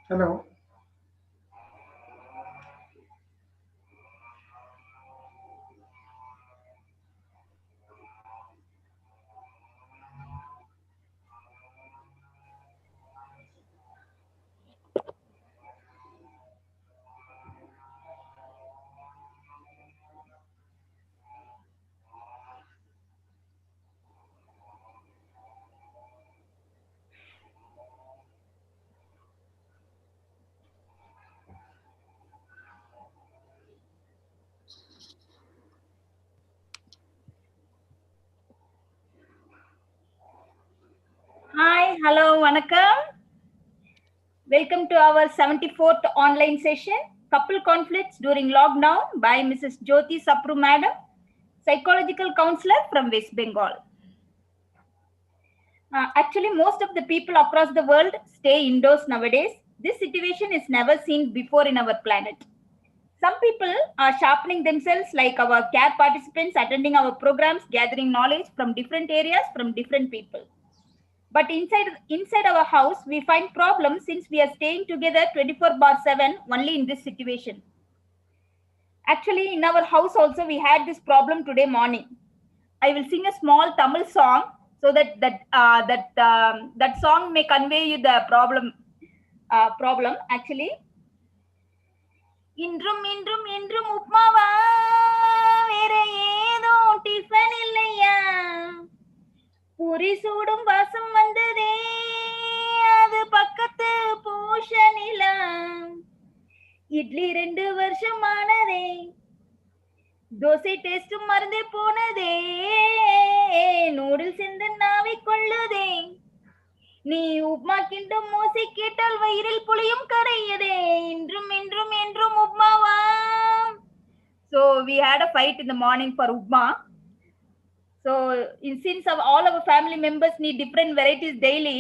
Hello. Hi, hello, vanakkam. Welcome to our 74th online session, Couple Conflicts During Lockdown by Ms.Jyoti Sapru, Madam, Psychological Counselor from West Bengal. Actually, most of the people across the world stay indoors nowadays. This situation is never seen before in our planet. Some people are sharpening themselves like our CARE participants attending our programs, gathering knowledge from different areas, from different people. But inside our house, we find problems since we are staying together 24/7 only in this situation. Actually, in our house also, we had this problem today morning. I will sing a small Tamil song so that song may convey you the problem. Actually, இன்றும் இன்றும் என்றும் உப்மாவா வேற ஏதோ tiffin இல்லையா பூரி சூடும் வாசம் வந்ததே அது பக்கத்து பூஷணிலா இட்லி 2 வருஷமானதே தோசை டேஸ்டும் மறந்தே போனதே நூடுல்ஸ் இந்த நாவை கொள்ளுதே நீ உப்மா கிண்டும் மோசி கேட்டால் வயிறில் புளியும் கரையதே இன்றும் இன்றும் என்றும் உப்மாவா. So we had a fight in the morning for upma. So since all our family members need different varieties daily,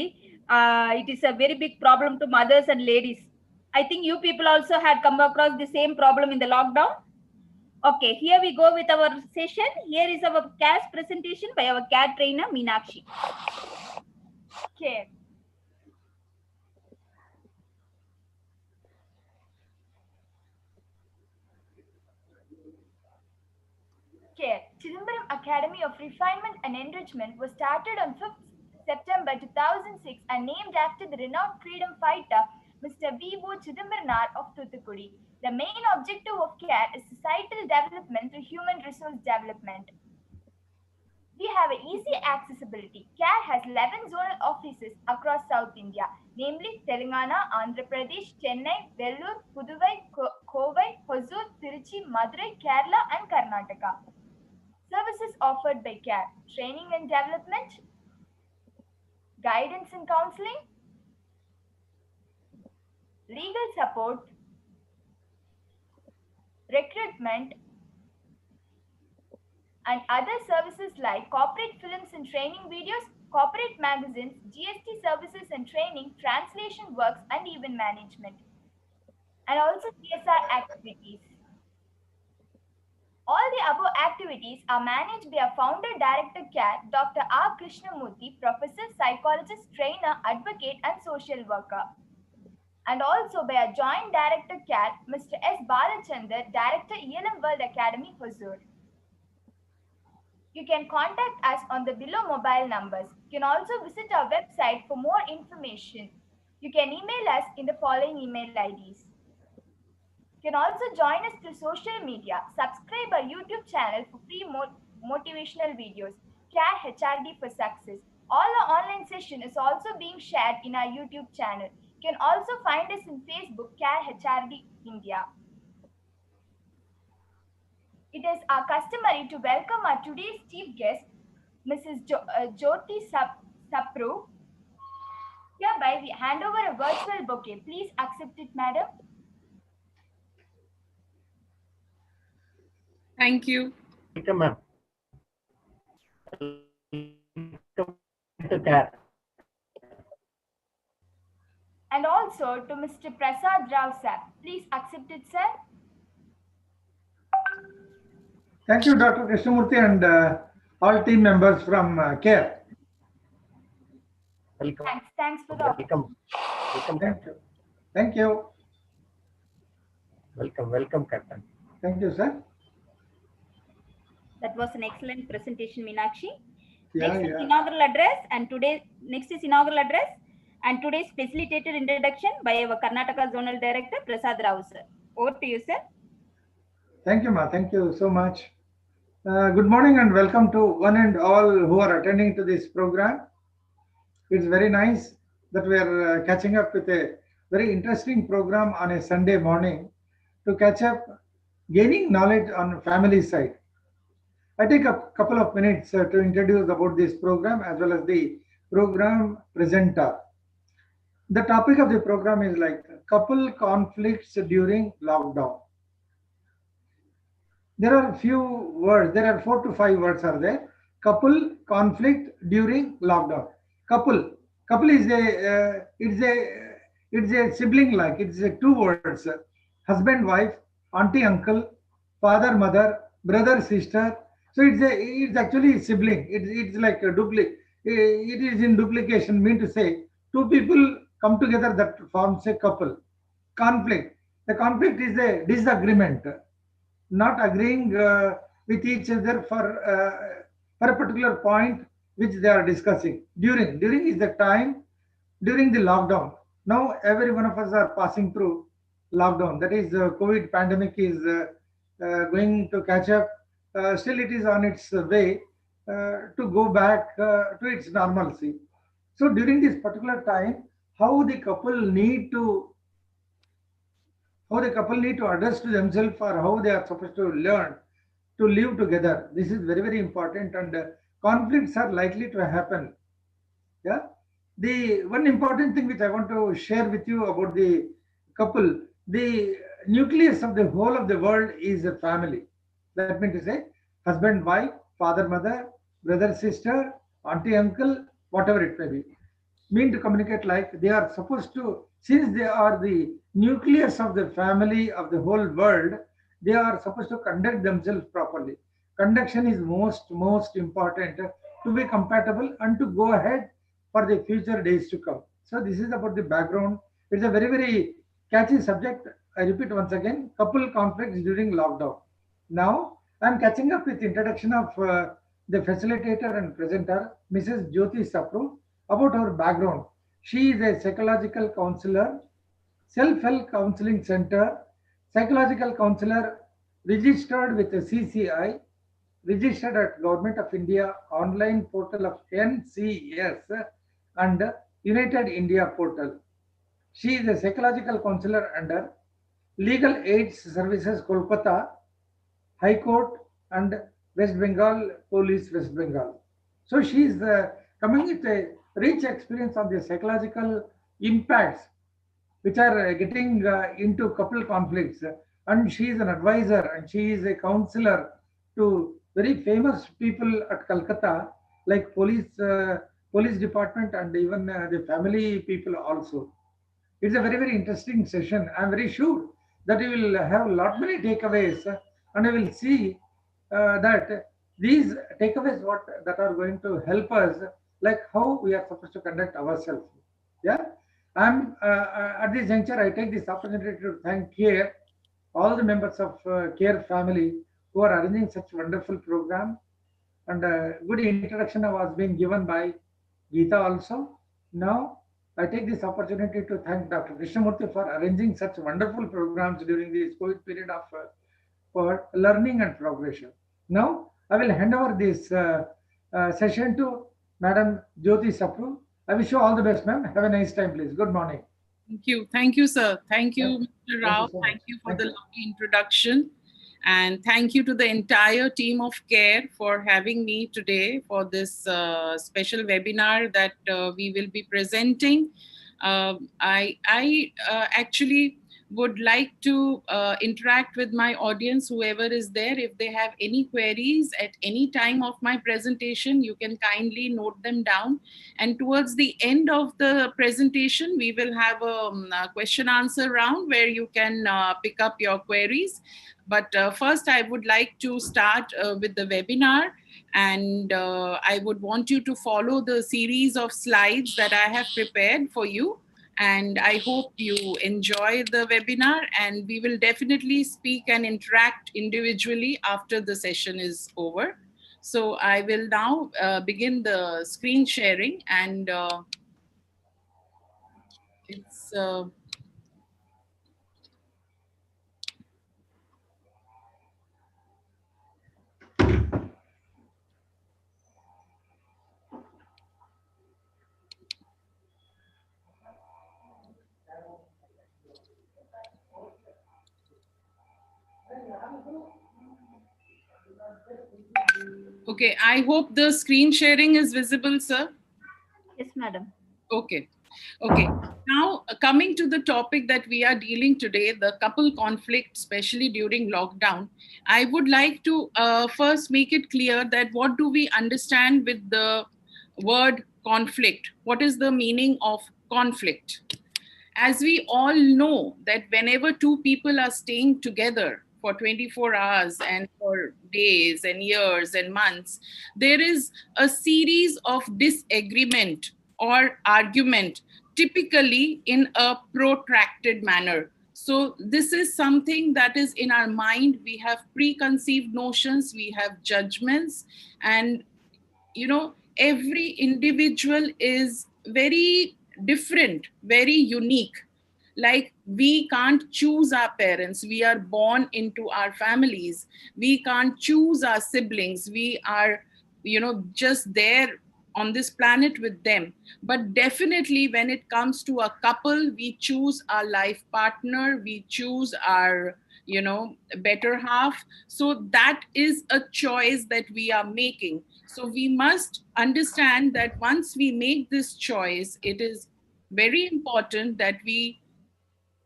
it is a very big problem to mothers and ladies. I think you people also had come across the same problem in the lockdown. Okay, here we go with our session. Here is our CAS presentation by our CAT trainer, Meenakshi. Okay. CARE, Chidambaram Academy of Refinement and Enrichment, was started on 5th September 2006 and named after the renowned freedom fighter Mr. V.O. Chidambaram of Thuthukudi. The main objective of CARE is societal development through human resource development. We have easy accessibility. CARE has 11 zonal offices across South India, namely Telangana, Andhra Pradesh, Chennai, Vellore, Puduvai, Kovai, Hosur, Tiruchi, Madurai, Kerala, and Karnataka. Services offered by CARE: training and development, guidance and counseling, legal support, recruitment, and other services like corporate films and training videos, corporate magazines, GST services and training, translation works, and event management, and also CSR activities. All the above activities are managed by a founder director CARE, Dr. R. Krishnamurthy, professor, psychologist, trainer, advocate, and social worker. And also by a joint director CARE, Mr. S. Balachandar, director ELM World Academy, Hosur. You can contact us on the below mobile numbers. You can also visit our website for more information. You can email us in the following email IDs. You can also join us through social media. Subscribe our YouTube channel for free motivational videos. CARE HRD for Success. All our online session is also being shared in our YouTube channel. You can also find us in Facebook, CARE HRD India. It is our customary to welcome our today's chief guest, Ms.Jyoti Sapru. Hereby we hand over a virtual bouquet. Please accept it, madam. Thank you. Welcome, ma'am. Welcome to CARE. And also to Mr. Prasad Rao, sir. Please accept it, sir. Thank you, Dr. Krishnamurthy, and all team members from CARE. Welcome. Thanks for the Welcome. Thank you. Thank you. Welcome, Captain. Thank you, sir. That was an excellent presentation, Meenakshi. Yeah, Next is yeah. inaugural address, and today's facilitator introduction by our Karnataka Zonal Director Prasad Rao sir. Over to you, sir. Thank you, ma. Thank you so much. Good morning and welcome to one and all who are attending to this program. It's very nice that we are catching up with a very interesting program on a Sunday morning to catch up, gaining knowledge on family side. I take a couple of minutes to introduce about this program as well as the program presenter. The topic of the program is like couple conflicts during lockdown. There are few words, there are 4 to 5 words are there. Couple conflict during lockdown. Couple is a sibling like, it's a 2 words. Husband, wife, auntie, uncle, father, mother, brother, sister. So it's actually sibling. It's like a duplicate. It is in duplication, mean to say two people come together that forms a couple. Conflict. The conflict is a disagreement, not agreeing with each other for a particular point which they are discussing. During is the time during the lockdown. Now every one of us are passing through lockdown. That is, COVID pandemic is going to catch up. Still, it is on its way to go back to its normalcy. So during this particular time, how the couple need to adjust to themselves, or how they are supposed to learn to live together. This is very, very important, and conflicts are likely to happen. Yeah. The one important thing which I want to share with you about the couple, the nucleus of the whole of the world is a family. That means to say husband, wife, father, mother, brother, sister, auntie, uncle, whatever it may be, mean to communicate like they are supposed to, since they are the nucleus of the family of the whole world, they are supposed to conduct themselves properly. Conduction is most important to be compatible and to go ahead for the future days to come. So this is about the background. It's a very, very catchy subject. I repeat once again, couple conflicts during lockdown. Now I'm catching up with introduction of the facilitator and presenter, Mrs. Jyoti Sapru. About her background, she is a psychological counselor, self-help counseling center, psychological counselor, registered with the CCI, registered at Government of India online portal of NCS and United India portal. She is a psychological counselor under Legal Aid Services Kolkata, High Court and West Bengal Police, West Bengal. So she is coming with a rich experience of the psychological impacts which are getting into couple conflicts. And she is an advisor and she is a counselor to very famous people at Calcutta, like police department and even the family people also. It's a very, very interesting session. I'm very sure that you will have a lot many takeaways, and I will see that these takeaways what that are going to help us, like how we are supposed to conduct ourselves. Yeah, I'm at this juncture. I take this opportunity to thank CARE, all the members of CARE family who are arranging such wonderful program, and good introduction was being given by Geeta also. Now, I take this opportunity to thank Dr. Krishnamurthy for arranging such wonderful programs during this COVID period of for learning and progression. Now, I will hand over this session to Madam Jyoti Sapru. I wish you all the best, ma'am. Have a nice time, please. Good morning. Thank you, sir. Thank you, Mr. Thank Rao. you so much. Thank you for Thank the you. lovely introduction. And thank you to the entire team of CARE for having me today for this special webinar that we will be presenting. I actually would like to interact with my audience, whoever is there. If they have any queries at any time of my presentation, you can kindly note them down. And towards the end of the presentation, we will have a question answer round where you can pick up your queries. But first, I would like to start with the webinar, and I would want you to follow the series of slides that I have prepared for you. And I hope you enjoy the webinar, and we will definitely speak and interact individually after the session is over. So I will now begin the screen sharing, and it's okay. I hope the screen sharing is visible, sir. Yes, madam. Okay. Okay. Now, coming to the topic that we are dealing today, the couple conflict, especially during lockdown, I would like to first make it clear that what do we understand with the word conflict? What is the meaning of conflict? As we all know that whenever two people are staying together for 24 hours and for days and years and months, there is a series of disagreement or argument, typically in a protracted manner. So this is something that is in our mind. We have preconceived notions, we have judgments, and every individual is very different, very unique. Like, we can't choose our parents, we are born into our families. We can't choose our siblings, we are just there on this planet with them. But definitely when it comes to a couple, we choose our life partner, we choose our better half. So that is a choice that we are making. So we must understand that once we make this choice, it is very important that we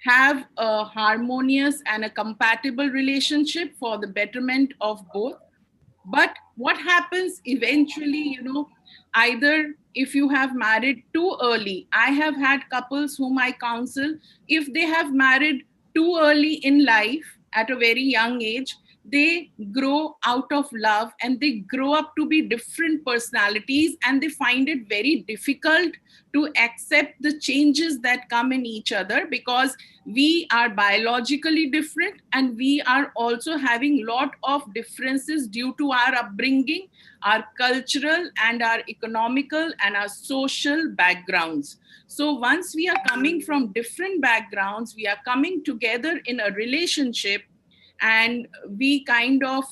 have a harmonious and a compatible relationship for the betterment of both. But what happens eventually, either if you have married too early, I have had couples whom I counsel, if they have married too early in life at a very young age, they grow out of love and they grow up to be different personalities, and they find it very difficult to accept the changes that come in each other, because we are biologically different and we are also having lot of differences due to our upbringing, our cultural and our economical and our social backgrounds. So once we are coming from different backgrounds, we are coming together in a relationship, and we kind of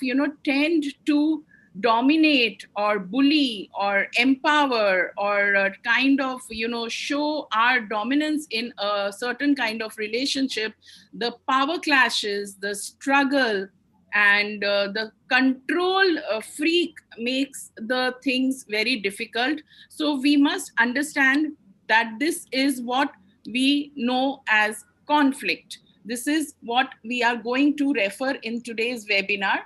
tend to dominate or bully or empower or kind of show our dominance in a certain kind of relationship. The power clashes, the struggle, and the control freak makes the things very difficult. So we must understand that this is what we know as conflict. This is what we are going to refer in today's webinar.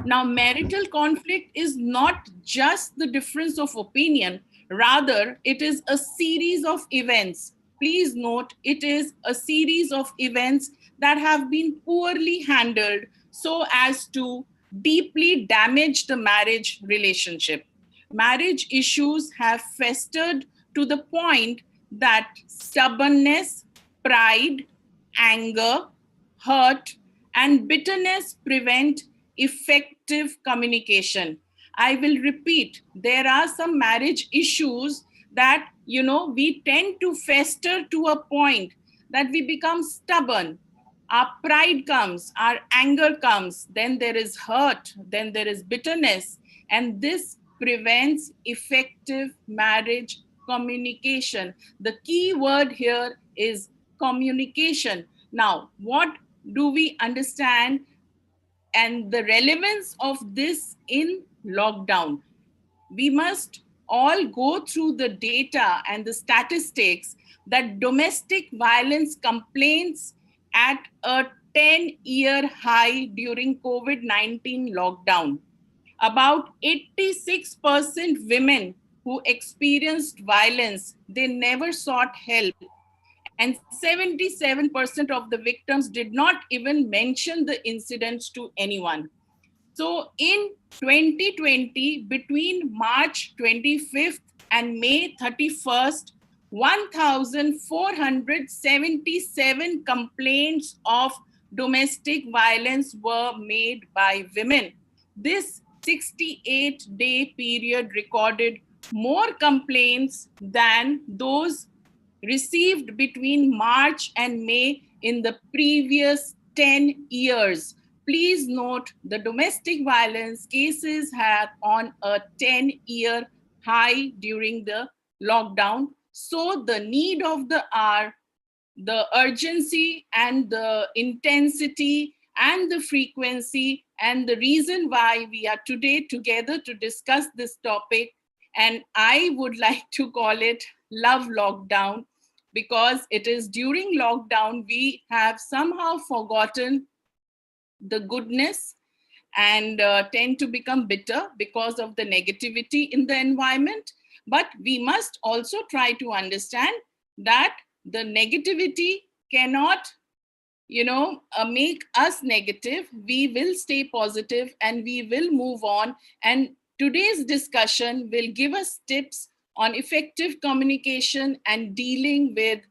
Now, marital conflict is not just the difference of opinion, rather, it is a series of events. Please note, it is a series of events that have been poorly handled so as to deeply damage the marriage relationship. Marriage issues have festered to the point that stubbornness, pride, anger, hurt, and bitterness prevent effective communication. I will repeat, there are some marriage issues that, we tend to fester to a point that we become stubborn. Our pride comes, our anger comes, then there is hurt, then there is bitterness, and this prevents effective marriage communication. The key word here is communication. Now, what do we understand and the relevance of this in lockdown? We must all go through the data and the statistics that domestic violence complaints at a 10-year high during COVID-19 lockdown. About 86% women who experienced violence, they never sought help. And 77% of the victims did not even mention the incidents to anyone. So in 2020, between March 25th and May 31st, 1,477 complaints of domestic violence were made by women. This 68-day period recorded more complaints than those received between March and May in the previous 10 years. Please note the domestic violence cases had on a 10-year high during the lockdown. So the need of the hour, the urgency and the intensity and the frequency and the reason why we are today together to discuss this topic, and I would like to call it Love Lockdown, because it is during lockdown we have somehow forgotten the goodness and tend to become bitter because of the negativity in the environment. But we must also try to understand that the negativity cannot, make us negative. We will stay positive and we will move on. And today's discussion will give us tips on effective communication and dealing with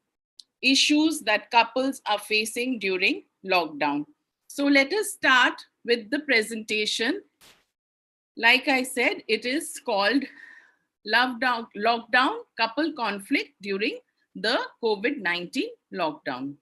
issues that couples are facing during lockdown. So let us start with the presentation. Like I said, it is called Lockdown Couple Conflict During the COVID-19 Lockdown.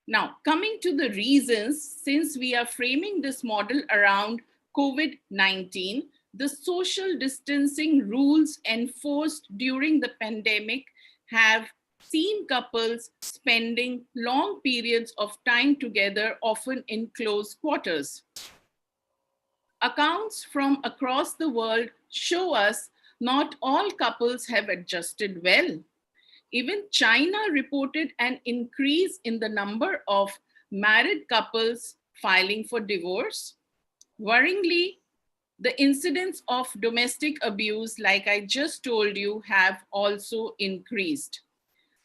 Now, coming to the reasons, since we are framing this model around COVID-19, the social distancing rules enforced during the pandemic have seen couples spending long periods of time together, often in close quarters. Accounts from across the world show us not all couples have adjusted well. Even China reported an increase in the number of married couples filing for divorce. Worryingly, the incidence of domestic abuse, like I just told you, have also increased.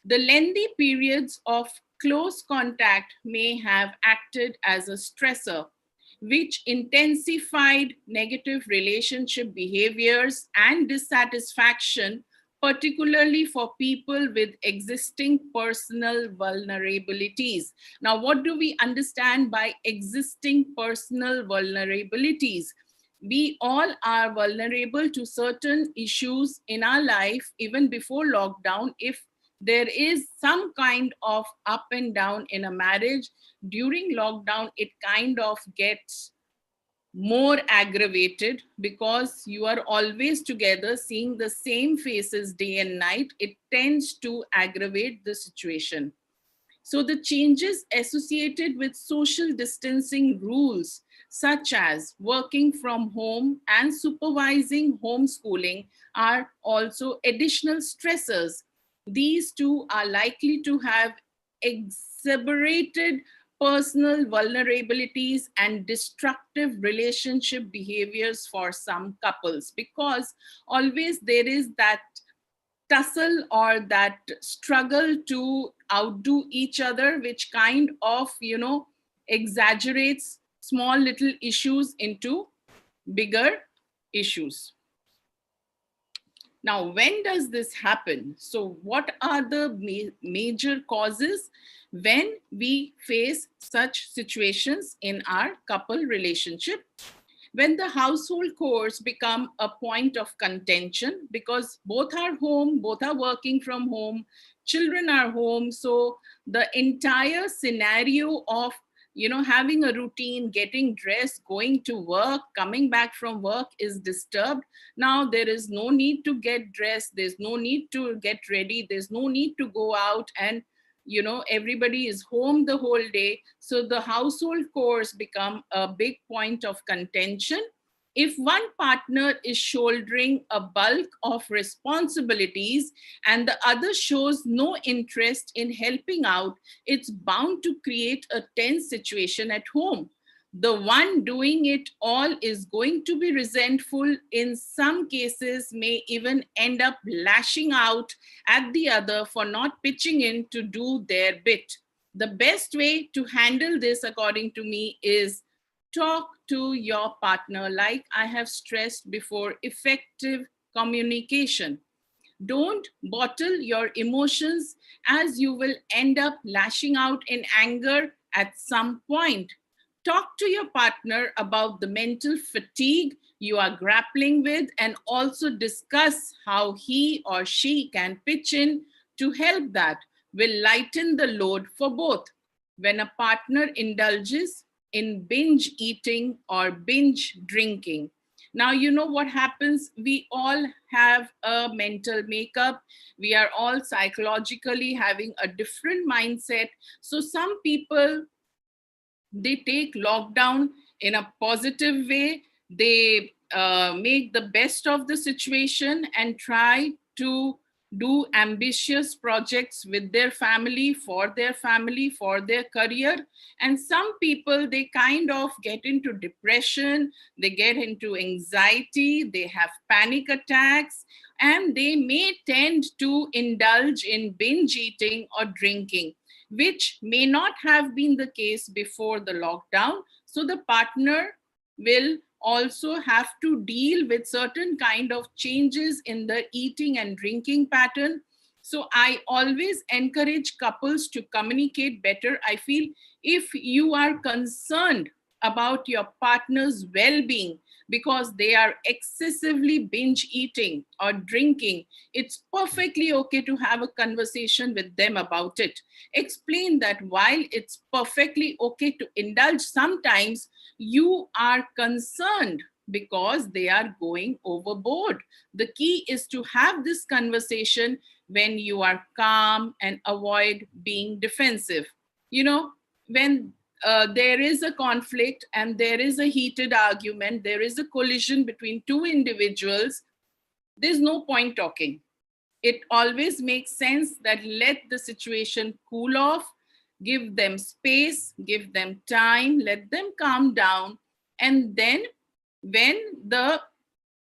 The lengthy periods of close contact may have acted as a stressor, which intensified negative relationship behaviors and dissatisfaction, particularly for people with existing personal vulnerabilities. Now, what do we understand by existing personal vulnerabilities? We all are vulnerable to certain issues in our life even before lockdown. If there is some kind of up and down in a marriage during lockdown, it kind of gets more aggravated because you are always together seeing the same faces day and night. It tends to aggravate the situation. So the changes associated with social distancing rules, such as working from home and supervising homeschooling, are also additional stressors. These two are likely to have exacerbated personal vulnerabilities and destructive relationship behaviors for some couples, because always there is that tussle or that struggle to outdo each other, which kind of, exaggerates small little issues into bigger issues. Now, when does this happen? So what are the major causes when we face such situations in our couple relationship? When the household chores become a point of contention because both are home, both are working from home, children are home. So the entire scenario of having a routine, getting dressed, going to work, coming back from work is disturbed. Now there is no need to get dressed, there's no need to get ready, there's no need to go out, and everybody is home the whole day. So the household chores become a big point of contention. If one partner is shouldering a bulk of responsibilities and the other shows no interest in helping out, it's bound to create a tense situation at home. The one doing it all is going to be resentful. In some cases, may even end up lashing out at the other for not pitching in to do their bit. The best way to handle this, according to me, is talk to your partner. Like I have stressed before, effective communication. Don't bottle your emotions, as you will end up lashing out in anger at some point. Talk to your partner about the mental fatigue you are grappling with, and also discuss how he or she can pitch in to help. That will lighten the load for both. When a partner indulges in binge eating or binge drinking, now, you know what happens? We all have a mental makeup. We are all psychologically having a different mindset. So some people, they take lockdown in a positive way. They make the best of the situation and try to do ambitious projects with their family, for their career. And some people, they kind of get into depression, they get into anxiety, they have panic attacks, and they may tend to indulge in binge eating or drinking, which may not have been the case before the lockdown. So the partner will also have to deal with certain kind of changes in the eating and drinking pattern. So I always encourage couples to communicate better. I feel if you are concerned about your partner's well-being because they are excessively binge eating or drinking, it's perfectly okay to have a conversation with them about it. Explain that while it's perfectly okay to indulge sometimes, you are concerned because they are going overboard. The key is to have this conversation when you are calm and avoid being defensive. You know, when there is a conflict and there is a heated argument, there is a collision between two individuals, there's no point talking. It always makes sense that let the situation cool off, give them space, give them time, let them calm down. And then when the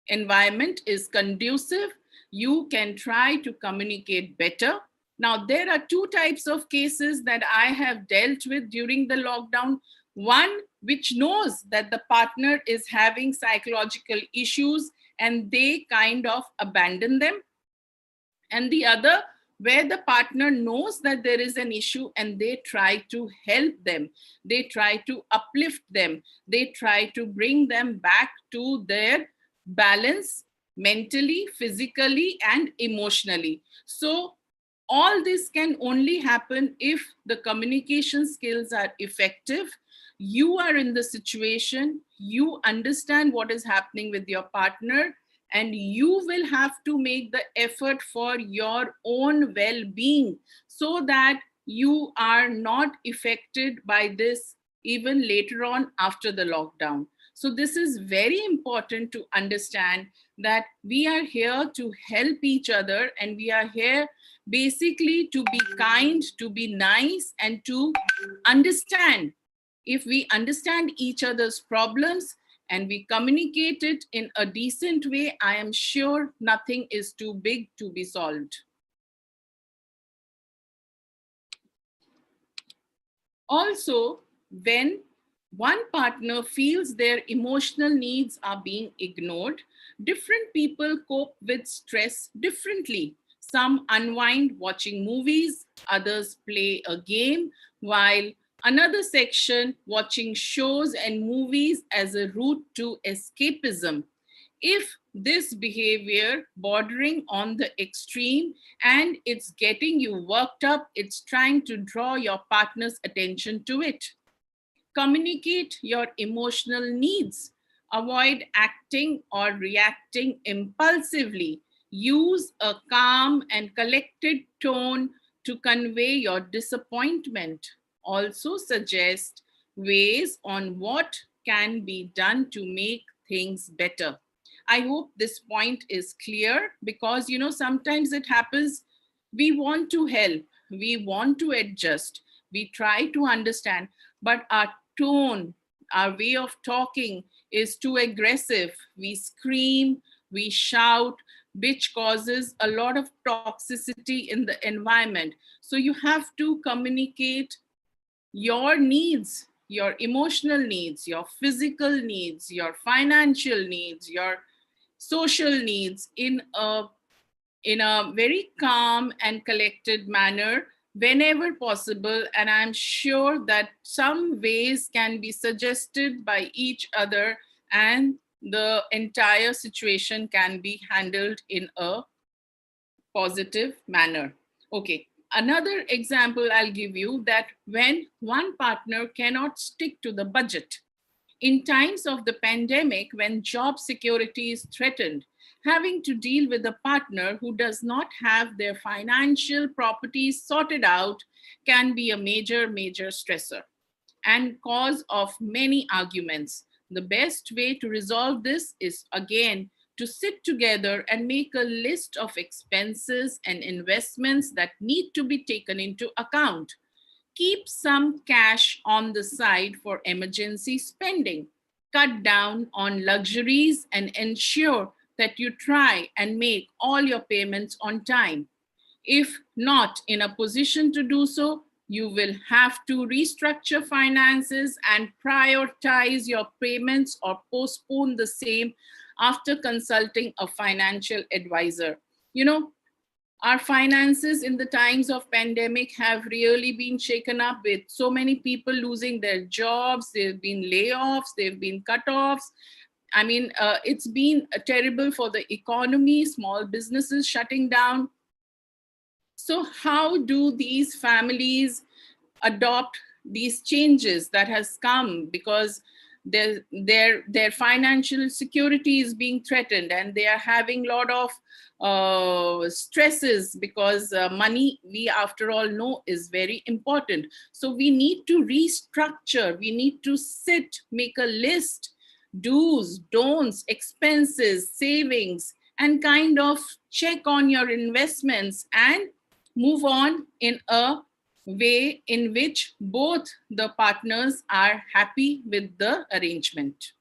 environment is conducive, you can try to communicate better. Now, there are two types of cases that I have dealt with during the lockdown. One, which knows that the partner is having psychological issues and they kind of abandon them. And the other, where the partner knows that there is an issue and they try to help them, they try to uplift them, they try to bring them back to their balance mentally, physically, and emotionally. So all this can only happen if the communication skills are effective. You are in the situation, you understand what is happening with your partner, and you will have to make the effort for your own well-being so that you are not affected by this even later on after the lockdown. So this is very important to understand, that we are here to help each other, and we are here basically to be kind, to be nice, and to understand. If we understand each other's problems and we communicate it in a decent way, I am sure nothing is too big to be solved. Also, when one partner feels their emotional needs are being ignored, different people cope with stress differently. Some unwind watching movies, others play a game, while another section watching shows and movies as a route to escapism. If this behavior bordering on the extreme and it's getting you worked up, it's trying to draw your partner's attention to it. Communicate your emotional needs. Avoid acting or reacting impulsively. Use a calm and collected tone to convey your disappointment. Also suggest ways on what can be done to make things better. I hope this point is clear, because sometimes it happens, we want to help, we want to adjust, we try to understand, but our tone, our way of talking is too aggressive. We scream, we shout, which causes a lot of toxicity in the environment. So you have to communicate your needs, your emotional needs, your physical needs, your financial needs, your social needs in a very calm and collected manner whenever possible. And I'm sure that some ways can be suggested by each other, and the entire situation can be handled in a positive manner. Okay, another example I'll give you, that when one partner cannot stick to the budget, in times of the pandemic, when job security is threatened, having to deal with a partner who does not have their financial properties sorted out can be a major stressor and cause of many arguments. The best way to resolve this is, again, to sit together and make a list of expenses and investments that need to be taken into account. Keep some cash on the side for emergency spending. Cut down on luxuries and ensure that you try and make all your payments on time. If not in a position to do so, you will have to restructure finances and prioritize your payments or postpone the same after consulting a financial advisor. You know, our finances in the times of pandemic have really been shaken up, with so many people losing their jobs. There have been layoffs, there have been cutoffs. I mean, it's been terrible for the economy, small businesses shutting down. So how do these families adopt these changes that has come, because their financial security is being threatened, and they are having a lot of stresses, because money, we after all know, is very important. So we need to restructure, we need to sit, make a list, do's, don'ts, expenses, savings, and kind of check on your investments and move on in a way in which both the partners are happy with the arrangement.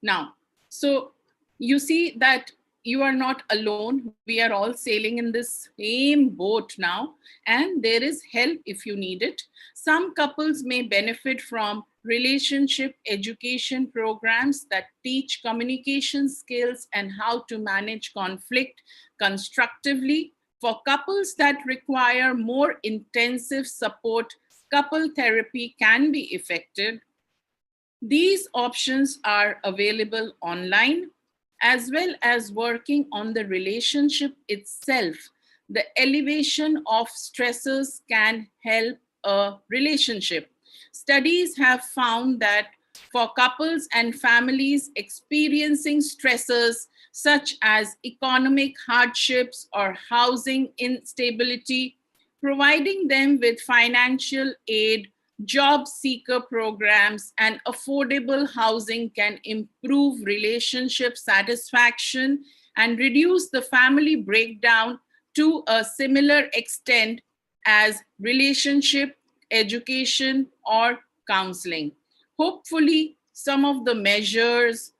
Now, so you see that you are not alone. We are all sailing in this same boat now, and there is help if you need it. Some couples may benefit from relationship education programs that teach communication skills and how to manage conflict constructively. For couples that require more intensive support, couple therapy can be effective. These options are available online, as well as working on the relationship itself. The elevation of stressors can help a relationship. Studies have found that for couples and families experiencing stressors such as economic hardships or housing instability, providing them with financial aid, job seeker programs, and affordable housing can improve relationship satisfaction and reduce the family breakdown to a similar extent as relationship education or counseling. Hopefully, some of the measures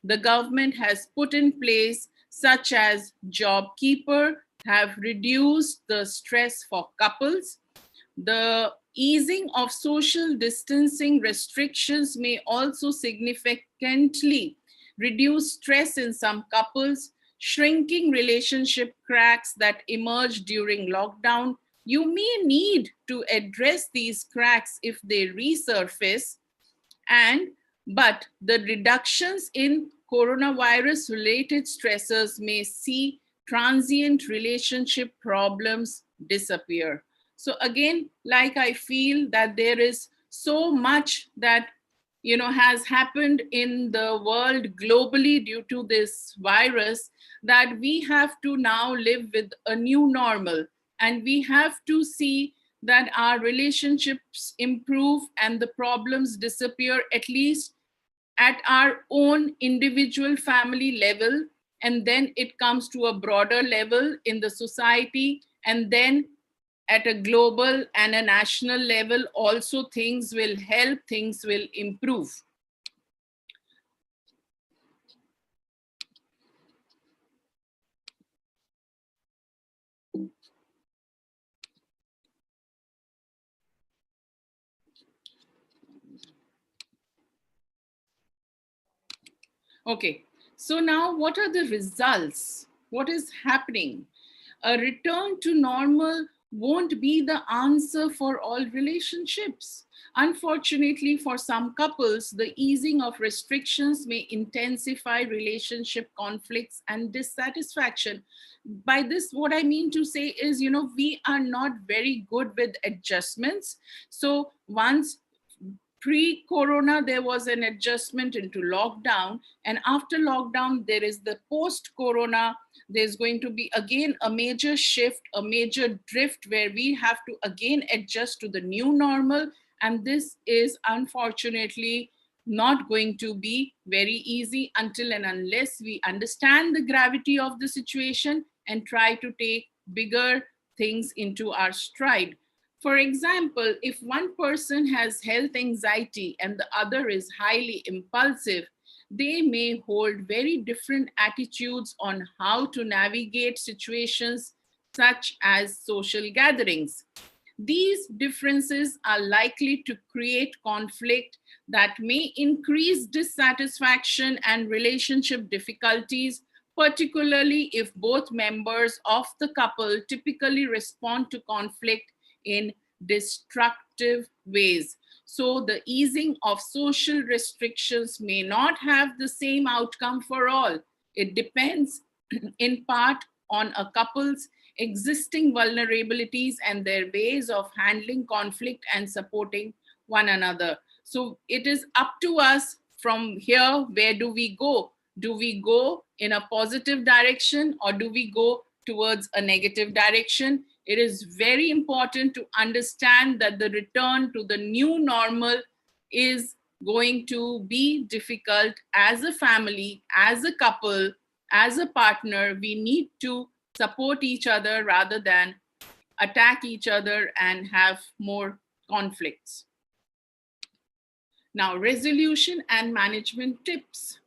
the government has put in place, such as JobKeeper, have reduced the stress for couples. The easing of social distancing restrictions may also significantly reduce stress in some couples, shrinking relationship cracks that emerge during lockdown. You may need to address these cracks if they resurface, but the reductions in coronavirus related stressors may see transient relationship problems disappear. So again, like, I feel that there is so much that has happened in the world globally due to this virus, that we have to now live with a new normal, and we have to see that our relationships improve and the problems disappear, at least at our own individual family level, and then it comes to a broader level in the society, and then at a global and a national level also, things will help, things will improve. Okay, So now what are the results? What is happening? A return to normal won't be the answer for all relationships. Unfortunately, for some couples, the easing of restrictions may intensify relationship conflicts and dissatisfaction. By this, what I mean to say is, we are not very good with adjustments. So once pre-corona, there was an adjustment into lockdown, and after lockdown, there is the post-corona. There's going to be again a major shift, a major drift, where we have to again adjust to the new normal. And this is unfortunately not going to be very easy until and unless we understand the gravity of the situation and try to take bigger things into our stride. For example, if one person has health anxiety and the other is highly impulsive, they may hold very different attitudes on how to navigate situations such as social gatherings. These differences are likely to create conflict that may increase dissatisfaction and relationship difficulties, particularly if both members of the couple typically respond to conflict in destructive ways. So the easing of social restrictions may not have the same outcome for all. It depends in part on a couple's existing vulnerabilities and their ways of handling conflict and supporting one another. So it is up to us from here. Where do we go? Do we go in a positive direction or do we go towards a negative direction? It is very important to understand that the return to the new normal is going to be difficult. As a family, as a couple, as a partner. We need to support each other rather than attack each other and have more conflicts. Now, resolution and management tips.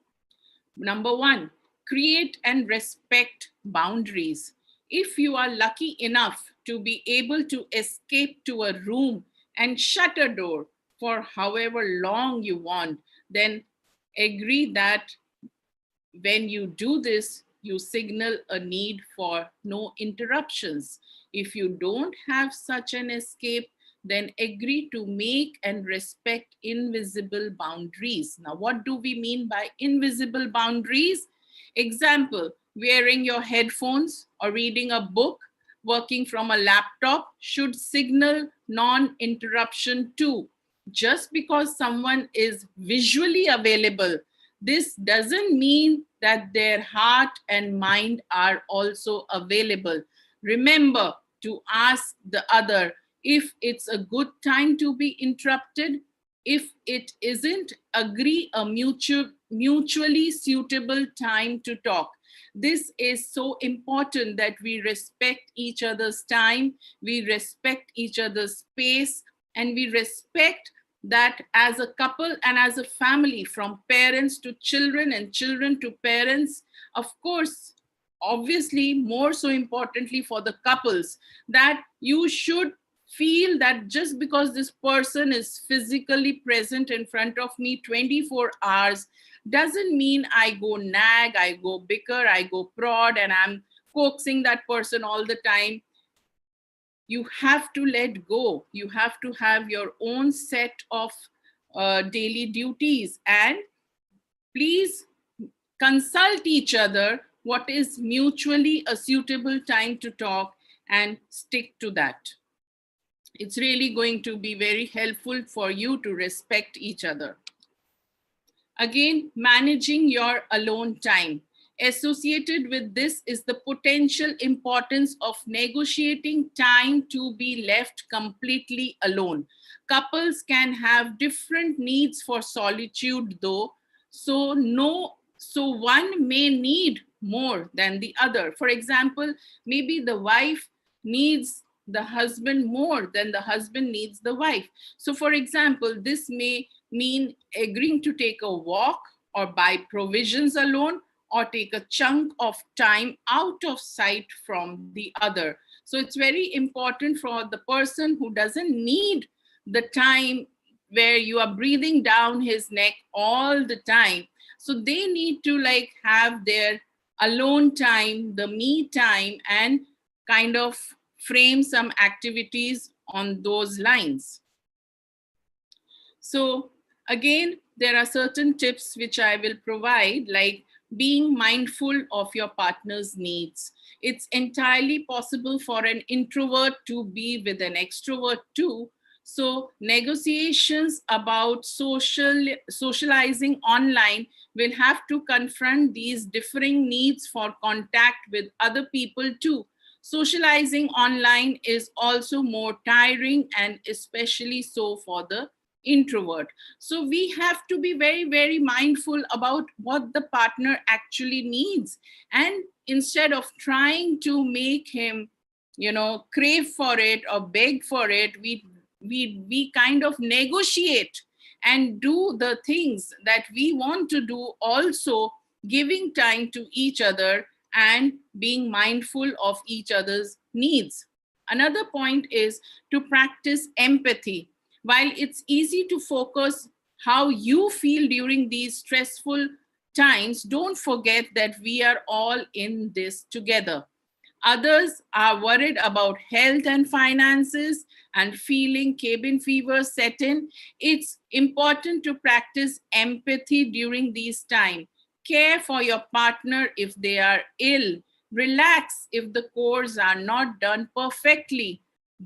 Number one, create and respect boundaries. If you are lucky enough to be able to escape to a room and shut a door for however long you want, then agree that when you do this, you signal a need for no interruptions. If you don't have such an escape, then agree to make and respect invisible boundaries. Now, what do we mean by invisible boundaries? Example, wearing your headphones or reading a book, working from a laptop should signal non-interruption too. Just because someone is visually available, this doesn't mean that their heart and mind are also available. Remember to ask the other if it's a good time to be interrupted. If it isn't, agree a mutually suitable time to talk. This is so important that we respect each other's time, we respect each other's space, and we respect that as a couple and as a family, from parents to children and children to parents. Of course, obviously, more so importantly for the couples, that you should feel that just because this person is physically present in front of me 24 hours doesn't mean I go nag, I go bicker, I go prod, and I'm coaxing that person all the time. You have to let go. You have to have your own set of daily duties, and please consult each other what is mutually a suitable time to talk and stick to that. It's really going to be very helpful for you to respect each other. Again, managing your alone time. Associated with this is the potential importance of negotiating time to be left completely alone. Couples can have different needs for solitude though, so one may need more than the other. For example, maybe the wife needs the husband more than the husband needs the wife. So for example, this may mean agreeing to take a walk or buy provisions alone, or take a chunk of time out of sight from the other. So it's very important for the person who doesn't need the time where you are breathing down his neck all the time. So they need to like have their alone time, the me time, and kind of frame some activities on those lines. So again, there are certain tips which I will provide, like being mindful of your partner's needs. It's entirely possible for an introvert to be with an extrovert too. So negotiations about socializing online will have to confront these differing needs for contact with other people too. Socializing online is also more tiring, and especially so for the introvert. So we have to be very, very mindful about what the partner actually needs. And instead of trying to make him, crave for it or beg for it, we kind of negotiate and do the things that we want to do, also giving time to each other and being mindful of each other's needs. Another point is to practice empathy. While it's easy to focus how you feel during these stressful times, don't forget that we are all in this together. Others are worried about health and finances and feeling cabin fever set in. It's important to practice empathy during these times. Care for your partner if they are ill. Relax if the chores are not done perfectly.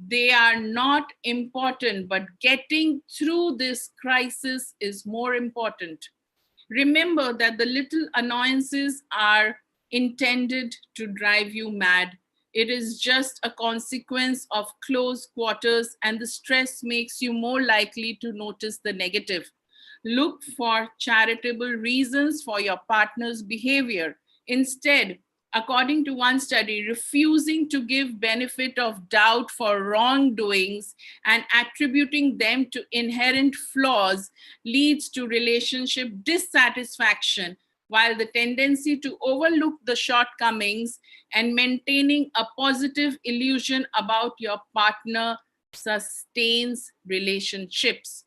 They are not important, but getting through this crisis is more important. Remember that the little annoyances are intended to drive you mad. It is just a consequence of close quarters, and the stress makes you more likely to notice the negative. Look for charitable reasons for your partner's behavior. Instead, according to one study, refusing to give benefit of doubt for wrongdoings and attributing them to inherent flaws leads to relationship dissatisfaction, while the tendency to overlook the shortcomings and maintaining a positive illusion about your partner sustains relationships.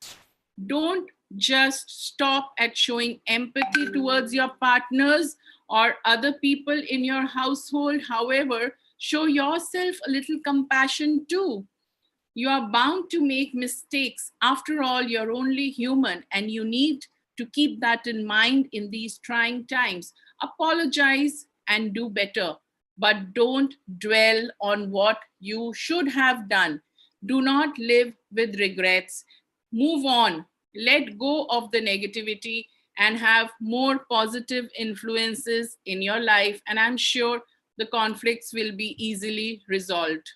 Don't just stop at showing empathy towards your partners or other people in your household. However, show yourself a little compassion too. You are bound to make mistakes. After all, you're only human, and you need to keep that in mind in these trying times. Apologize and do better, but don't dwell on what you should have done. Do not live with regrets. Move on, let go of the negativity, and have more positive influences in your life. And I'm sure the conflicts will be easily resolved.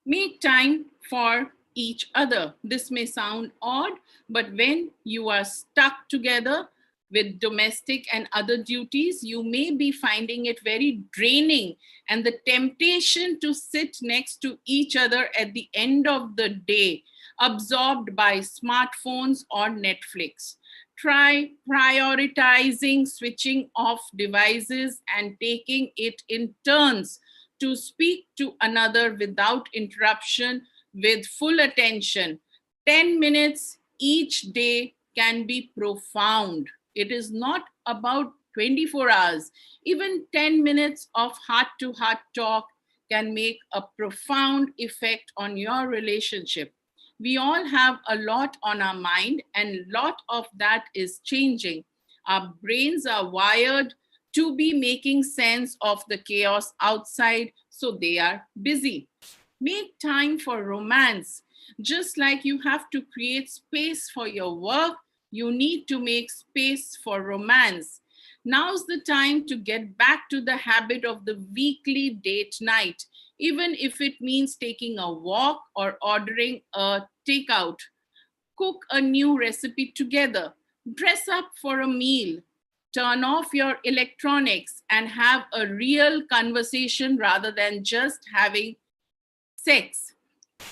Make time for each other. This may sound odd, but when you are stuck together with domestic and other duties, you may be finding it very draining, and the temptation to sit next to each other at the end of the day, absorbed by smartphones or Netflix. Try prioritizing switching off devices and taking it in turns to speak to another without interruption with full attention. 10 minutes each day can be profound. It is not about 24 hours. Even 10 minutes of heart to heart talk can make a profound effect on your relationship. We all have a lot on our mind, and a lot of that is changing. Our brains are wired to be making sense of the chaos outside, so they are busy. Make time for romance. Just like you have to create space for your work, you need to make space for romance. Now's the time to get back to the habit of the weekly date night, even if it means taking a walk or ordering a takeout. Cook a new recipe together. Dress up for a meal. Turn off your electronics and have a real conversation rather than just having sex.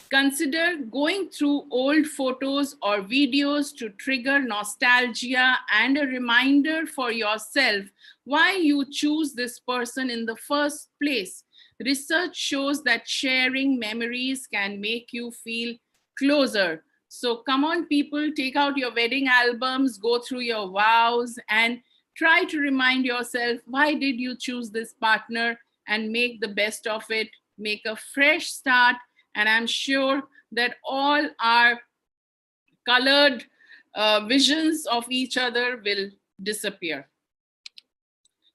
Consider going through old photos or videos to trigger nostalgia and a reminder for yourself why you choose this person in the first place. Research shows that sharing memories can make you feel closer. So come on, people, take out your wedding albums, go through your vows, and try to remind yourself, why did you choose this partner, and make the best of it. Make a fresh start. And I'm sure that all our colored visions of each other will disappear.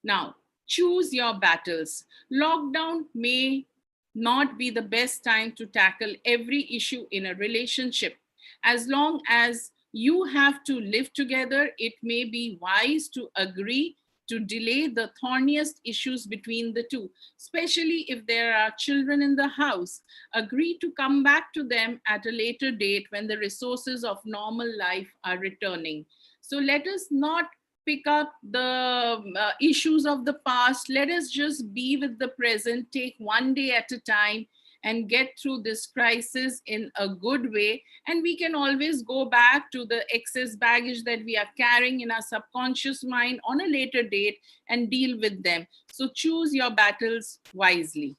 Now, choose your battles. Lockdown may not be the best time to tackle every issue in a relationship. As long as you have to live together, it may be wise to agree to delay the thorniest issues between the two, especially if there are children in the house. Agree to come back to them at a later date when the resources of normal life are returning. So let us not pick up the issues of the past. Let us just be with the present, take one day at a time, and get through this crisis in a good way. And we can always go back to the excess baggage that we are carrying in our subconscious mind on a later date and deal with them. So choose your battles wisely.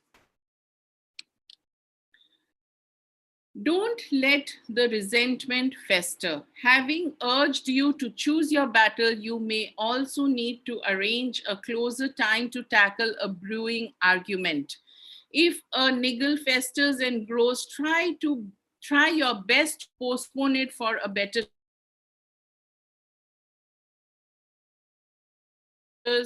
Don't let the resentment fester. Having urged you to choose your battle, you may also need to arrange a closer time to tackle a brewing argument. If a niggle festers and grows, try your best to postpone it for a better time.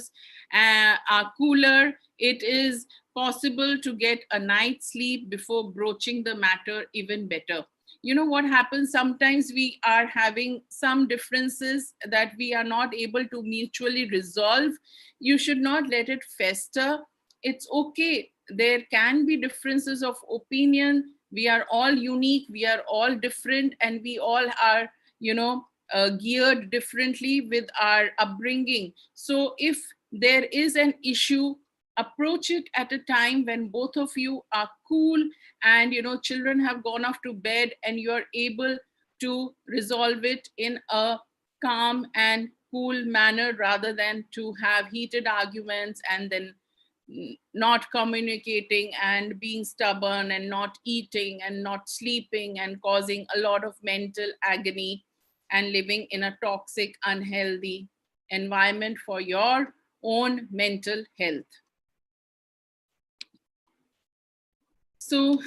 Are cooler, it is possible to get a night's sleep before broaching the matter even better. You know what happens? Sometimes we are having some differences that we are not able to mutually resolve. You should not let it fester. It's okay. There can be differences of opinion. We are all unique, we are all different, and we all are, geared differently with our upbringing. So if there is an issue, approach it at a time when both of you are cool, and children have gone off to bed, and you are able to resolve it in a calm and cool manner, rather than to have heated arguments and then not communicating and being stubborn and not eating and not sleeping and causing a lot of mental agony and living in a toxic, unhealthy environment for your own mental health. So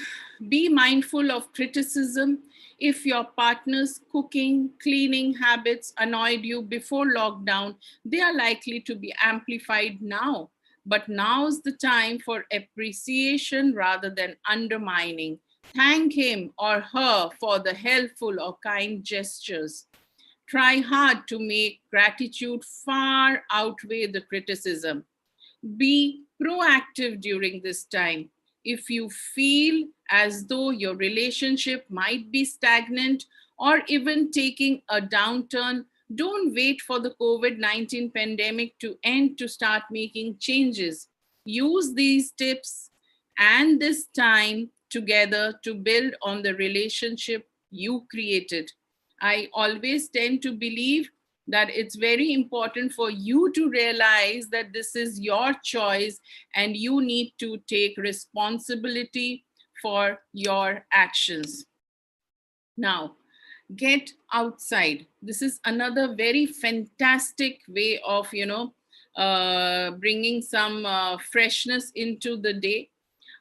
be mindful of criticism. If your partner's cooking, cleaning habits annoyed you before lockdown, they are likely to be amplified now. But now's the time for appreciation rather than undermining. Thank him or her for the helpful or kind gestures. Try hard to make gratitude far outweigh the criticism. Be proactive during this time. If you feel as though your relationship might be stagnant or even taking a downturn, don't wait for the COVID-19 pandemic to end to start making changes. Use these tips and this time together to build on the relationship you created. I always tend to believe that it's very important for you to realize that this is your choice and you need to take responsibility for your actions. Now, get outside. This is another very fantastic way of, bringing some freshness into the day.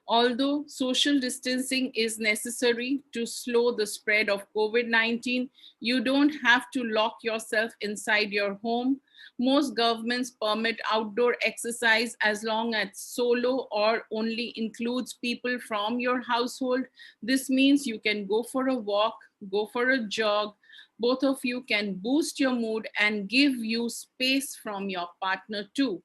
Although social distancing is necessary to slow the spread of COVID-19, you don't have to lock yourself inside your home. Most governments permit outdoor exercise as long as solo or only includes people from your household. This means you can go for a walk, go for a jog. Both of you can boost your mood and give you space from your partner too.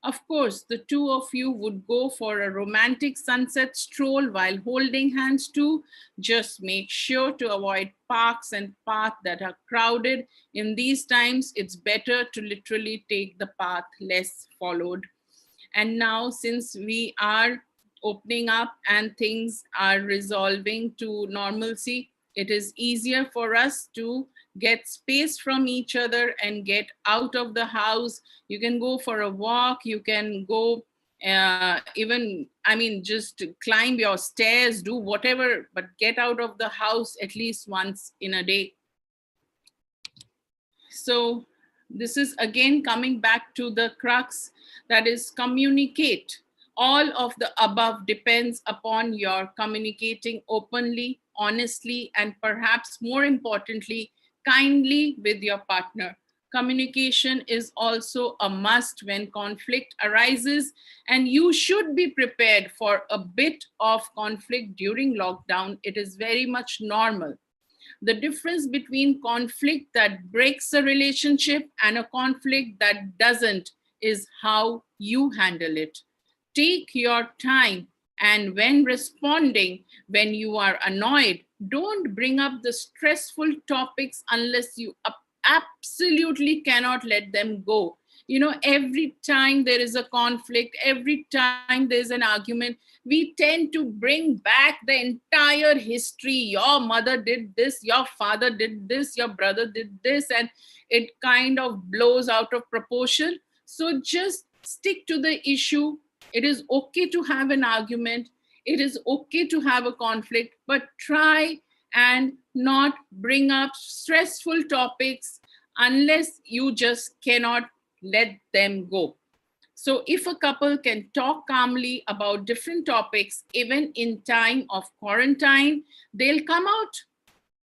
Of course, the two of you would go for a romantic sunset stroll while holding hands too. Just make sure to avoid parks and paths that are crowded. In these times, it's better to literally take the path less followed. And now, since we are opening up and things are resolving to normalcy, it is easier for us to get space from each other and get out of the house. You can go for a walk, you can go Even, I mean, just climb your stairs, do whatever, but get out of the house at least once in a day. So this is again coming back to the crux, that is communicate. All of the above depends upon your communicating openly, honestly, and perhaps more importantly, kindly with your partner. Communication is also a must when conflict arises, and you should be prepared for a bit of conflict during lockdown. It is very much normal. The difference between conflict that breaks a relationship and a conflict that doesn't is how you handle it. Take your time, and when responding, when you are annoyed, don't bring up the stressful topics unless you absolutely cannot let them go. You know, every time there is a conflict, every time there's an argument, we tend to bring back the entire history. Your mother did this, your father did this, your brother did this, and it kind of blows out of proportion. So just stick to the issue. It is okay to have an argument, it is okay to have a conflict, but try and not bring up stressful topics unless you just cannot let them go. So if a couple can talk calmly about different topics, even in time of quarantine, they'll come out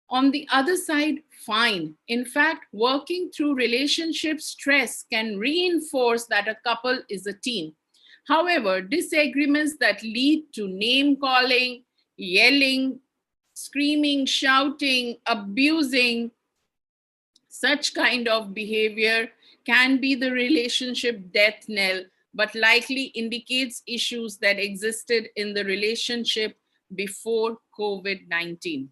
on the other side fine. In fact, working through relationship stress can reinforce that a couple is a team. However, disagreements that lead to name calling, yelling, screaming, shouting, abusing, such kind of behavior can be the relationship death knell, but likely indicates issues that existed in the relationship before COVID-19.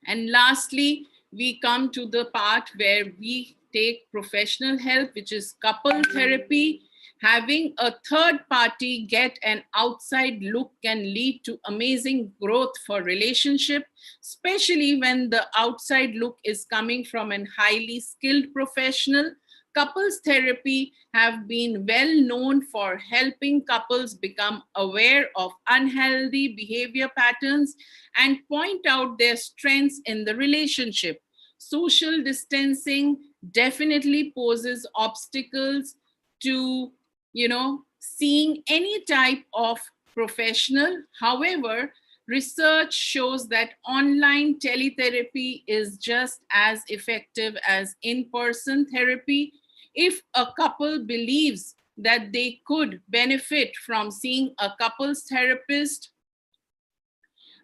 And lastly, we come to the part where we take professional help, which is couple therapy. Having a third party get an outside look can lead to amazing growth for relationship, especially when the outside look is coming from a highly skilled professional. Couples therapy have been well known for helping couples become aware of unhealthy behavior patterns and point out their strengths in the relationship. Social distancing definitely poses obstacles to, seeing any type of professional. However, research shows that online teletherapy is just as effective as in-person therapy. If a couple believes that they could benefit from seeing a couples therapist,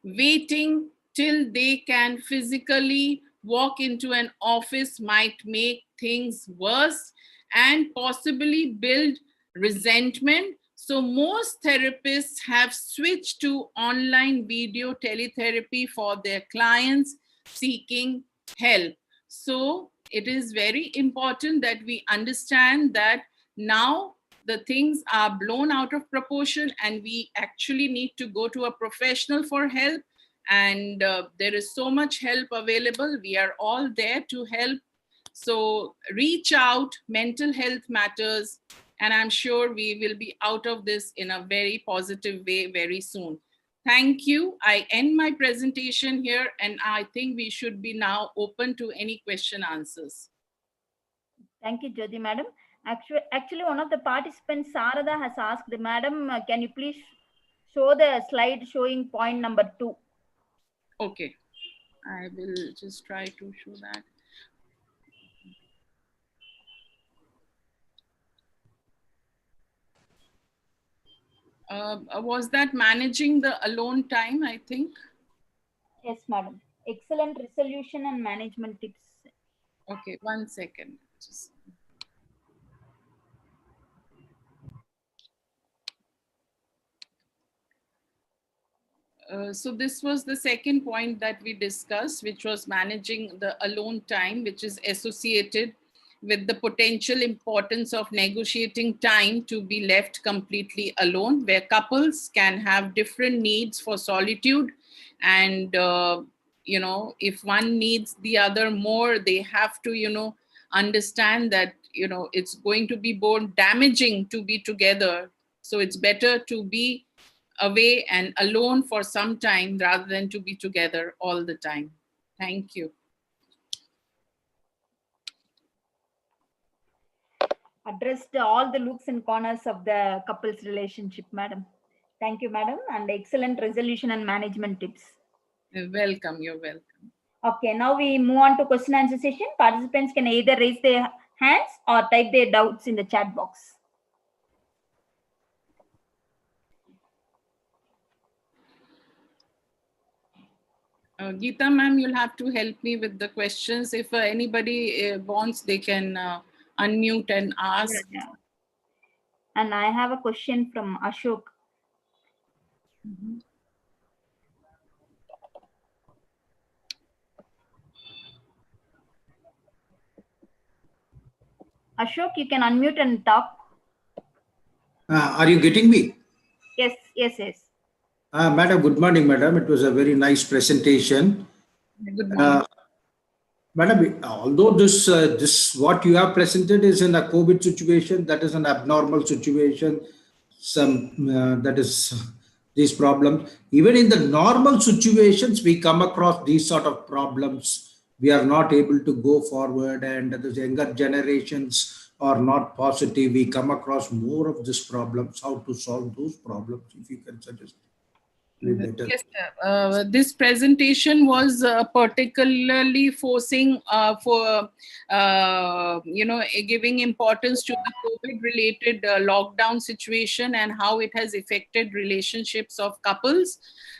waiting till they can physically walk into an office might make things worse and possibly build resentment. So most therapists have switched to online video teletherapy for their clients seeking help. So it is very important that we understand that now the things are blown out of proportion and we actually need to go to a professional for help. And there is so much help available. We are all there to help. So reach out. Mental health matters. And I'm sure we will be out of this in a very positive way very soon. Thank you. I end my presentation here, and I think we should be now open to any question answers. Thank you, Jyoti madam. Actually, one of the participants, Sarada, has asked, madam, can you please show the slide showing point number 2? Okay, I will just try to show that. Was that managing the alone time, I think? Yes, madam. Excellent resolution and management tips. Okay, 1 second. So this was the second point that we discussed, which was managing the alone time, which is associated with the potential importance of negotiating time to be left completely alone, where couples can have different needs for solitude. And, if one needs the other more, they have to, understand that it's going to be more damaging to be together. So it's better to be away and alone for some time rather than to be together all the time. Thank you. Addressed all the nooks and corners of the couple's relationship, madam. Thank you, madam, and excellent resolution and management tips. You're welcome. You're welcome. Okay, now we move on to question answer session. Participants can either raise their hands or type their doubts in the chat box. Geeta ma'am, you'll have to help me with the questions. If anybody wants, they can unmute and ask. Yeah. And I have a question from Ashok. Ashok, you can unmute and talk. Are you getting me? Yes, yes, yes. Madam, good morning, madam. It was a very nice presentation. Good morning. Madam, although this what you have presented is in a COVID situation, that is an abnormal situation. That is these problems. Even in the normal situations, we come across these sort of problems. We are not able to go forward, and the younger generations are not positive. We come across more of these problems. How to solve those problems? If you can suggest. Yes, this presentation was particularly forcing for giving importance to the COVID-related lockdown situation and how it has affected relationships of couples.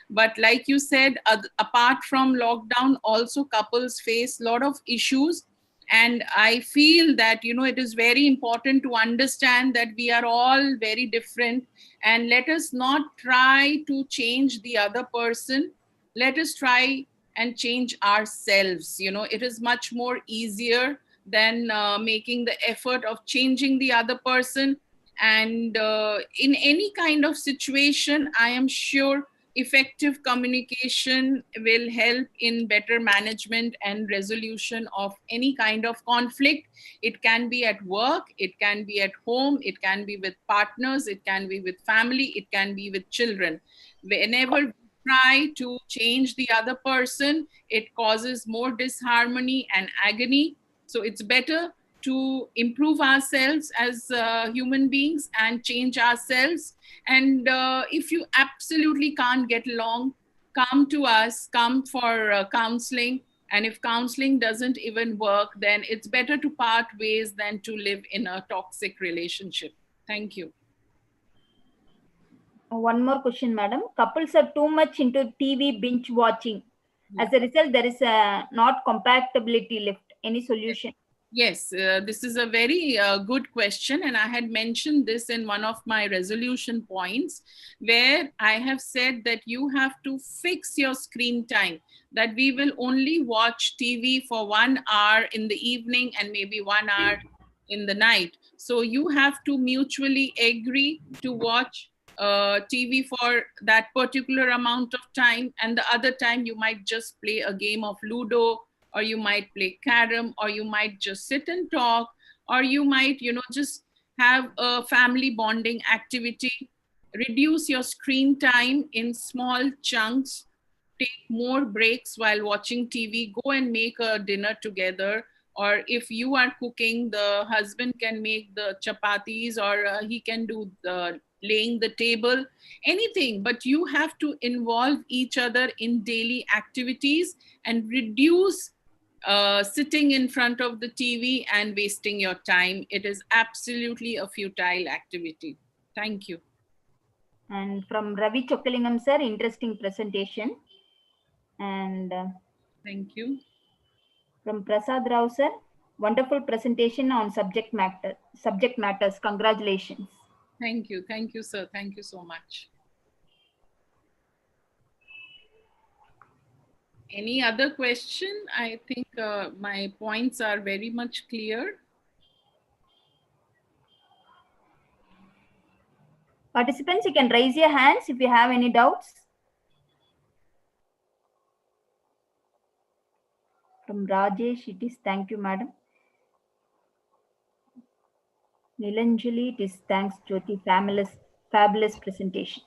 But like you said, apart from lockdown, also couples face a lot of issues. And I feel that, it is very important to understand that we are all very different, and let us not try to change the other person. Let us try and change ourselves. It is much more easier than making the effort of changing the other person. And in any kind of situation, I am sure effective communication will help in better management and resolution of any kind of conflict. It can be at work, it can be at home, it can be with partners, it can be with family, it can be with children. Whenever we try to change the other person, it causes more disharmony and agony. So it's better to improve ourselves as human beings and change ourselves. And if you absolutely can't get along, come to us, come for counseling. And if counseling doesn't even work, then it's better to part ways than to live in a toxic relationship. Thank you. One more question, madam. Couples are too much into TV binge watching. As a result, there is a not compatibility left. Any solution? Yes, this is a very good question. And I had mentioned this in one of my resolution points, where I have said that you have to fix your screen time, that we will only watch TV for 1 hour in the evening and maybe 1 hour in the night. So you have to mutually agree to watch TV for that particular amount of time. And the other time you might just play a game of Ludo, or you might play carom, or you might just sit and talk, or you might, just have a family bonding activity. Reduce your screen time in small chunks. Take more breaks while watching TV. Go and make a dinner together. Or if you are cooking, the husband can make the chapatis, or he can do the laying the table, anything. But you have to involve each other in daily activities and reduce sitting in front of the TV and wasting your time. It is absolutely a futile activity. Thank you. And from Ravi Chokkalingam sir, interesting presentation. And thank you. From Prasad Rao sir, wonderful presentation on subject matters. Congratulations. Thank you, sir. Thank you so much. Any other question? I think my points are very much clear. Participants, you can raise your hands if you have any doubts. From Rajesh, it is thank you, madam. Nilanjali, it is thanks, Jyoti. Fabulous presentation.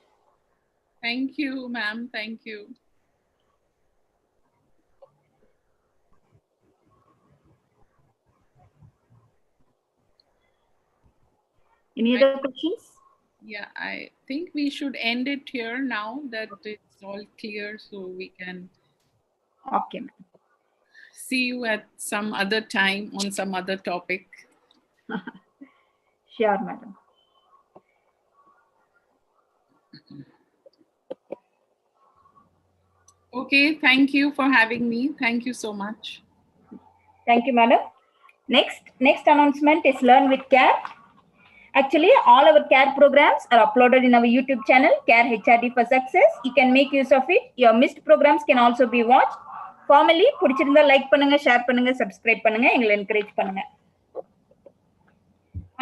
Thank you, ma'am. Thank you. Any other questions? Yeah, I think we should end it here now that it's all clear, so we can Okay, ma'am. see you at some other time on some other topic. Sure, madam. Okay, thank you for having me. Thank you so much. Thank you, madam. Next announcement is Learn with Care. Actually, all our care programs are uploaded in our YouTube channel, Care HRD for Success. You can make use of it. Your missed programs can also be watched. Formally, பிடிச்சிருந்தா like பண்ணுங்க, share பண்ணுங்க, subscribe பண்ணுங்க, எங்களை encourage பண்ணுங்க.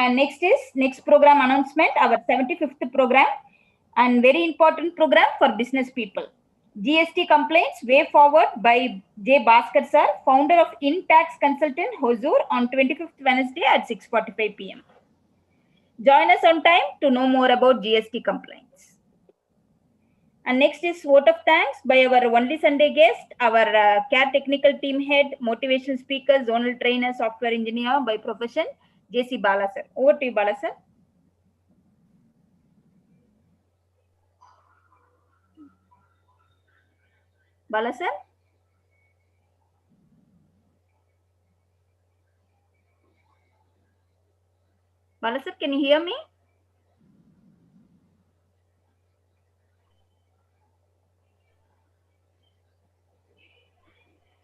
And next program announcement, our 75th program and very important program for business people. GST complaints way forward by J. Bhaskar sir, founder of InTax Consultant, Hosur, on 25th Wednesday at 6:45 p.m. Join us on time to know more about GST complaints. And next is vote of thanks by our only Sunday guest, our care technical team head, motivational speaker, zonal trainer, software engineer by profession, JC Bala sir. Over to you, Bala sir. Bala sir? Bala sir, can you hear me?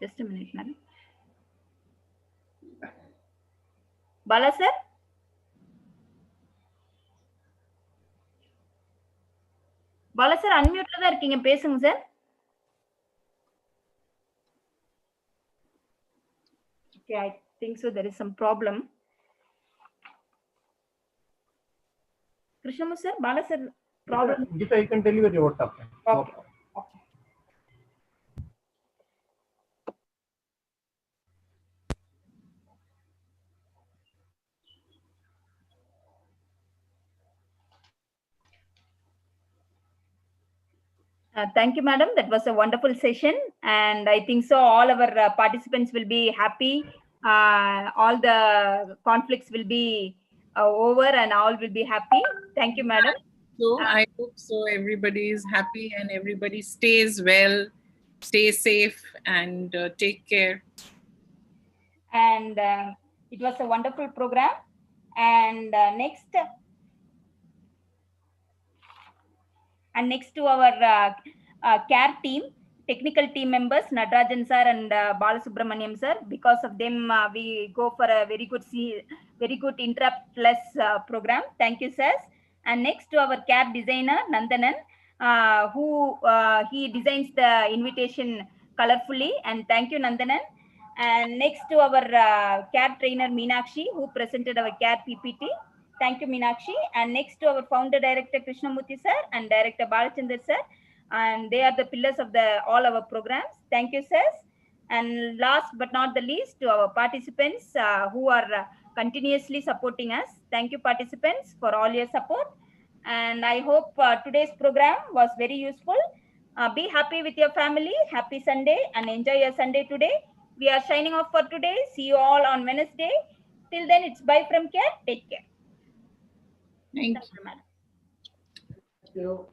Just a minute, madam. Bala sir? Bala sir, unmute la இருக்கீங்க, பேசுங்க sir. Okay, I think so there is some problem. Krishnamu sir, Bala sir, problem. Gita, you can deliver your vote. Okay. Thank you, madam. That was a wonderful session. And I think so all our participants will be happy. All the conflicts will be over and all will be happy. Thank you, madam. So I hope so everybody is happy and everybody stays well, stay safe and take care. And it was a wonderful program. And next to our care team, technical team members, Natarajan sir and Balasubramaniam sir. Because of them, we go for a very good interrupt-less program. Thank you, sirs. And next to our care designer, Nandanan, who he designs the invitation colorfully. And thank you, Nandanan. And next to our care trainer, Meenakshi, who presented our care PPT. Thank you, Meenakshi. And next to our founder director, Krishnamurthy sir, and director Balachandra sir. And they are the pillars of all our programs. Thank you, sirs. And last but not the least, to our participants who are continuously supporting us. Thank you, participants, for all your support. And I hope today's program was very useful. Be happy with your family. Happy Sunday and enjoy your Sunday today. We are signing off for today. See you all on Wednesday. Till then, it's bye from Care. Take care. Thank you. Madam. Thank you.